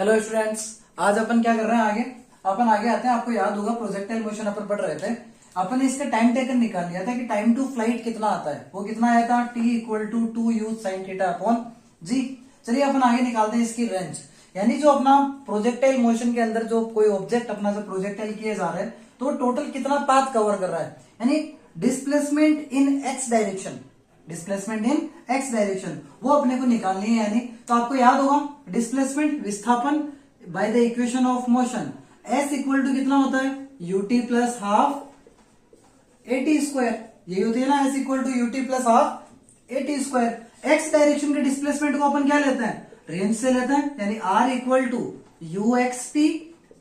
Hello students. आज अपन क्या कर रहे हैं अपन आगे आते हैं। आपको याद होगा प्रोजेक्टाइल मोशन अपन पढ़ रहे थे। अपन ने इसका टाइम टेकन निकाल लिया था कि टाइम टू फ्लाइट कितना आता है। वो कितना आया था t equal to 2u sin theta upon g. चलिए अपन आगे निकालते हैं इसकी रेंज। यानी जो अपना प्रोजेक्टाइल मोशन के अंदर जो कोई ऑब्जेक्ट अपना जो प्रोजेक्टाइल किए जा रहे हैं तो टोटल कितना पाथ कवर कर रहा है, यानी displacement in x direction. Displacement in x direction वो अपने को निकालनी है। यानी तो आपको याद होगा डिस्प्लेसमेंट विस्थापन by the equation of motion s equal to कितना होता है u t plus half a t square. यही होती है ना, s equal to u t plus half a t square. X direction के डिस्प्लेसमेंट को अपन क्या लेते हैं, रेंज से लेते हैं। यानी r equal to u x t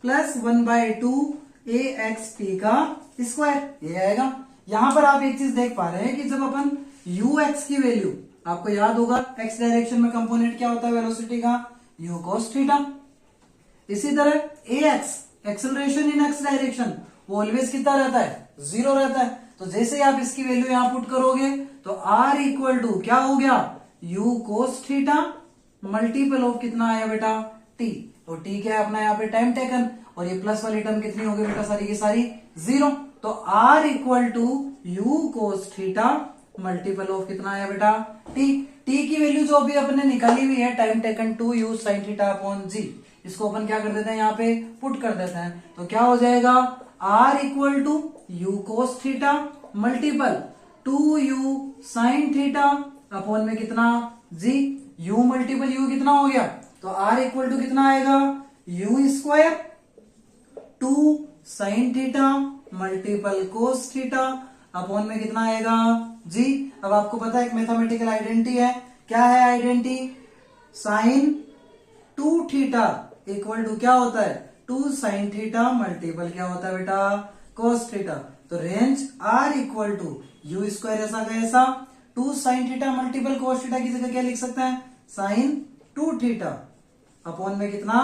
plus 1/2 a x t का स्क्वायर, ये आएगा। यहां पर आप एक चीज देख पा रहे हैं कि जब अपन यू एक्स की वैल्यू, आपको याद होगा एक्स डायरेक्शन में कंपोनेंट क्या होता है वेलोसिटी का, यू कोस थीटा। इसी तरह a x acceleration in x direction वो ऑलवेज कितना रहता है, जीरो रहता है। तो जैसे ही आप इसकी वैल्यू यहां पुट करोगे तो आर इक्वल टू क्या हो गया, you cos theta multiple of कितना आया बेटा टी। तो टी क्या है अपना यहाँ पे टाइम टेकन, और ये प्लस वाली टर्म कितनी होगी बेटा सारी की सारी जीरो। तो r equal to u cos theta multiple of कितना आया बेटा टी। टी की वैल्यू जो अभी अपने निकाली हुई है time taken 2u sin theta upon g, इसको अपन क्या कर देते हैं यहाँ पे पुट कर देते हैं। तो क्या हो जाएगा r equal to u cos theta multiple 2u sin theta upon में कितना जी, u मल्टीपल u कितना हो गया, तो r इक्वल टू कितना आएगा u square 2 sin theta multiple cos theta upon में कितना आएगा जी। अब आपको पता है एक मैथमेटिकल आइडेंटिटी है, क्या है identity, sine 2 theta equal to क्या होता है 2 sin थीटा मल्टीपल क्या होता है बेटा कोस थीटा। तो range r equal to u square ऐसा का ऐसा 2 sin theta multiple cos theta की जगह क्या लिख सकते हैं साइन 2 थीटा अपॉन में कितना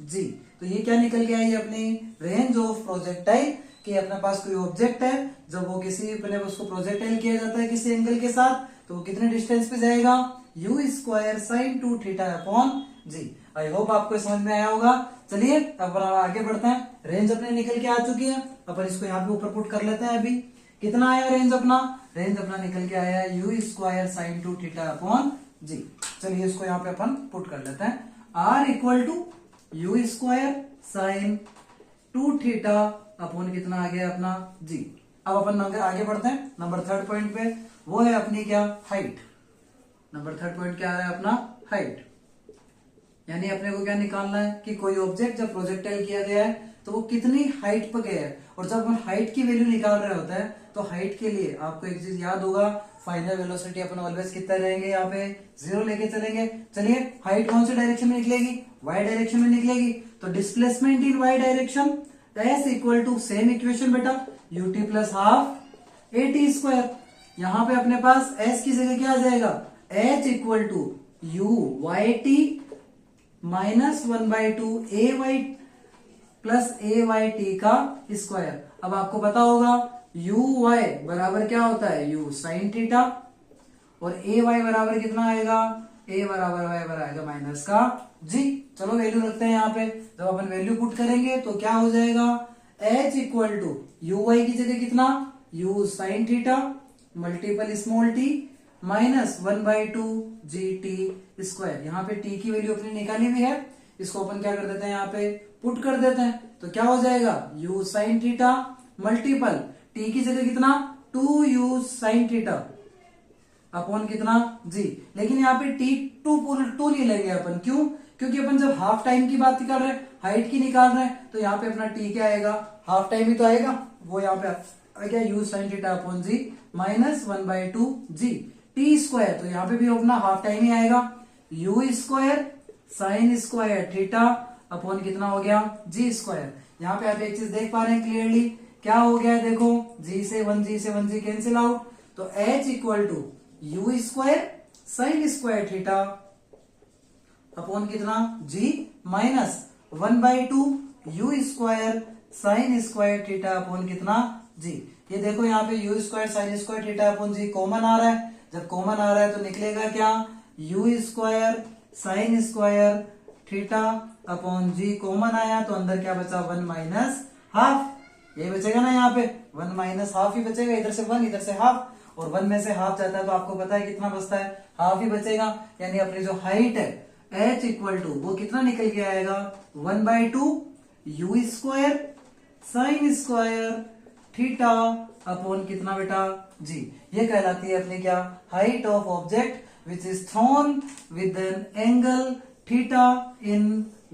जी। तो ये क्या निकल के आई अपनी रेंज ऑफ प्रोजेक्टाइल कि अपने पास कोई ऑब्जेक्ट है, जब वो किसी अपने उसको प्रोजेक्टाइल किया जाता है किसी एंगल के साथ तो वो कितने डिस्टेंस पे जाएगा, u square sine 2 theta upon g. I hope आपको समझ में आया होगा। चलिए अब आगे बढ़ते हैं। रेंज अपने निकल के आ चुकी है, अपन इसको यहाँ पे ऊपर पुट कर लेते हैं। अभी कितना आया रेंज अपना, रेंज अपना निकल के आया u square sine 2 theta upon g. चलिए इसको यहाँ पे अपन पुट कर लेते हैं, R equal to u square sine 2 theta upon कितना आ गया अपना जी। अब अपन आगे बढ़ते हैं नंबर थर्ड पॉइंट पे, वो है अपनी क्या हाइट। नंबर थर्ड पॉइंट क्या आ रहा है अपना हाइट। यानी अपने को क्या निकालना है कि कोई ऑब्जेक्ट जब प्रोजेक्टाइल किया गया है तो वो कितनी हाइट पर गया है। और जब हम हाइट की वैल्यू निकाल रहे होते हैं तो हाइट के लिए आपको एक चीज याद होगा, फाइनल वेलोसिटी अपन ऑलवेज कितना रहेंगे यहाँ पे जीरो लेके चलेंगे। चलिए हाइट कौन सी डायरेक्शन में निकलेगी, वाई डायरेक्शन में निकलेगी। तो displacement in y direction s equal to same equation बेटा u t plus half a t square. यहां पे अपने पास एस की जगह क्या आ जाएगा, h equal to u y t minus 1/2 a y plus a y t का स्क्वायर। अब आपको पता होगा यू वाई बराबर क्या होता है यू साइन थीटा, और ए वाई बराबर कितना आएगा, ए बराबर वाई बराबर आएगा माइनस का जी। चलो वैल्यू रखते हैं यहाँ पे, जब अपन वैल्यू पुट करेंगे तो क्या हो जाएगा h equal to u y की जगह कितना u sine theta multiple small t minus 1/2 g t square. यहाँ पे t की वैल्यू अपनी निकाली हुई है, इसको अपन क्या कर देते हैं यहाँ पे पुट कर देते हैं। तो क्या हो जाएगा u sine theta multiple t की जगह कितना 2u साइन थीटा अपॉन कितना जी। लेकिन यहाँ पे टी टू नहीं लेंगे अपन, क्यों, क्योंकि अपन जब हाफ टाइम की बात निकाल रहे हैं हाइट की निकाल रहे हैं तो यहाँ पे अपना टी क्या आएगा, हाफ टाइम ही तो आएगा, वो यहाँ पे आ गया u sine theta upon g minus 1/2 g t square. तो यहाँ पे भी अपना हाफ टाइम ही आएगा, u square sine square theta upon कितना हो गया जी स्क्वायर। यहाँ पे आप एक चीज देख पा रहे हैं क्लियरली, क्या हो गया देखो, जी से 1 जी कैंसिल आउट। तो h equal to u square sine square theta upon कितना g minus 1/2 u square sine square theta upon कितना जी। ये देखो यहाँ पे u square sine square theta upon g common आ रहा है, जब कॉमन आ रहा है तो निकलेगा क्या u square sine square theta upon g common आया तो अंदर क्या बचा 1 माइनस हाफ, यही बचेगा ना यहाँ पे 1 माइनस हाफ ही बचेगा, इधर से 1 इधर से हाफ और 1 में से हाफ जाता है तो आपको पता है कितना बचता है, हाफ ही बचेगा। यानी अपनी जो हाइट है h इक्वल टू वो कितना निकल के आएगा 1/2 u square sine square theta upon कितना बेटा जी। ये कहलाती है अपनी क्या height of object which is throne with an angle theta in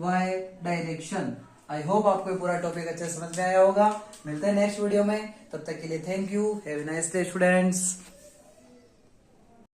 y direction. I hope आपको ये पूरा टॉपिक अच्छे से समझ में आया होगा। मिलते हैं नेक्स्ट वीडियो में, तब तक के लिए thank you, have a nice day students.